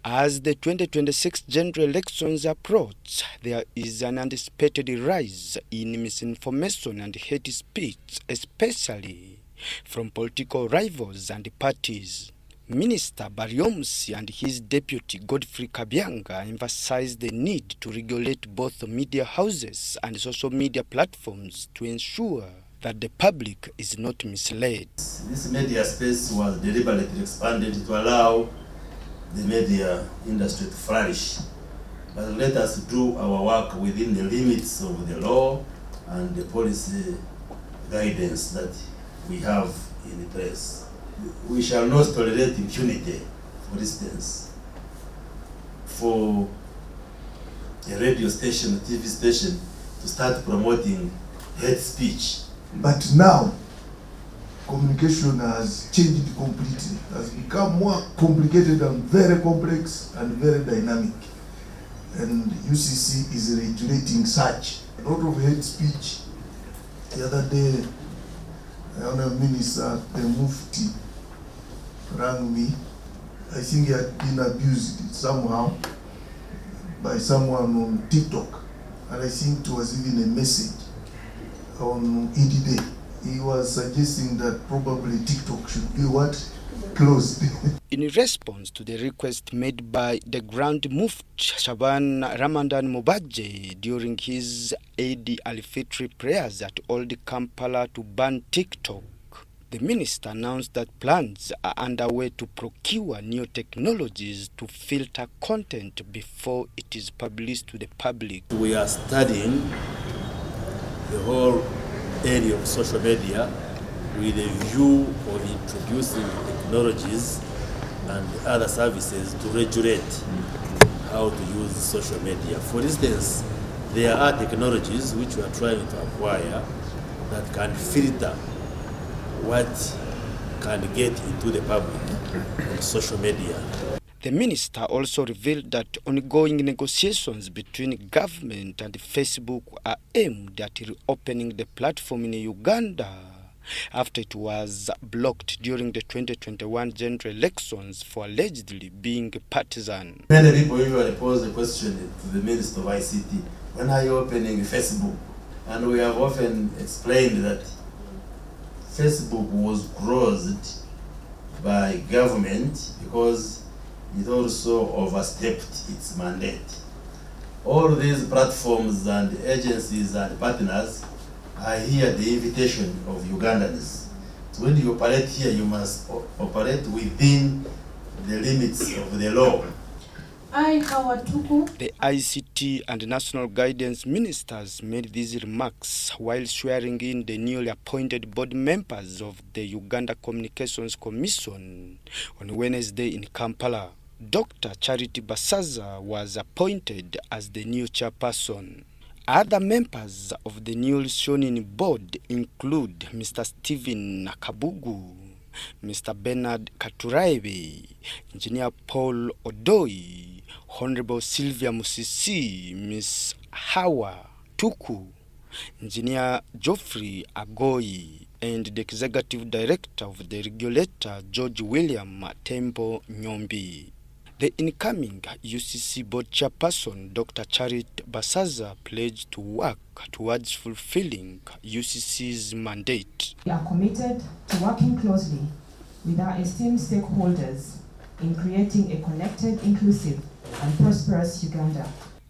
As the 2026 general elections approach, there is an anticipated rise in misinformation and hate speech, especially from political rivals and parties. Minister Baryomusi and his deputy Godfrey Kabyanga emphasized the need to regulate both media houses and social media platforms to ensure that the public is not misled. This media space was deliberately expanded to allow the media industry to flourish. But let us do our work within the limits of the law and the policy guidance that we have in place. We shall not tolerate impunity, for instance, for a radio station, a TV station to start promoting hate speech. But now, communication has changed completely, has become more complicated and very complex and very dynamic. And UCC is regulating such. A lot of hate speech. The other day, the Honourable Minister, the Mufti, rang me. I think he had been abused somehow by someone on TikTok. And I think it was even a message on ED Day. He was suggesting that probably TikTok should be closed. In response to the request made by the Grand Mufti Shaban Ramadan Mubaje during his Eid al-Fitr prayers at Old Kampala to ban TikTok, the minister announced that plans are underway to procure new technologies to filter content before it is published to the public. We are studying the whole area of social media with a view of introducing technologies and other services to regulate how to use social media. For instance, there are technologies which we are trying to acquire that can filter what can get into the public on social media. The minister also revealed that ongoing negotiations between government and Facebook are aimed at reopening the platform in Uganda after it was blocked during the 2021 general elections for allegedly being partisan. Many people usually pose the question to the Minister of ICT, when are you opening Facebook? And we have often explained that Facebook was closed by government because it also overstepped its mandate. All these platforms and agencies and partners are here at the invitation of Ugandans. So when you operate here, you must operate within the limits of the law. The ICT and National Guidance Ministers made these remarks while swearing in the newly appointed board members of the Uganda Communications Commission on Wednesday in Kampala. Dr. Charity Basaza was appointed as the new chairperson. Other members of the newly sworn-in board include Mr. Stephen Nakabugu, Mr. Bernard Katuraibe, Engineer Paul Odoi, Honorable Sylvia Musisi, Ms. Hawa Tuku, Engineer Geoffrey Agoi, and the Executive Director of the regulator, George William Tembo Nyombi. The incoming UCC board chairperson, Dr. Charity Basaza, pledged to work towards fulfilling UCC's mandate. We are committed to working closely with our esteemed stakeholders in creating a connected, inclusive, and prosperous Uganda.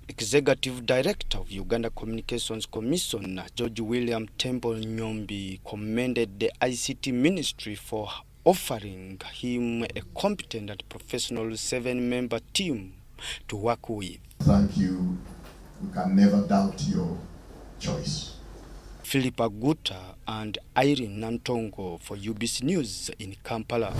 Executive Director of Uganda Communications Commission, George William Tembo Nyombi, commended the ICT Ministry for offering him a competent and professional 7-member team to work with. Thank you. We can never doubt your choice. Philip Aguta and Irene Nantongo for UBC News in Kampala.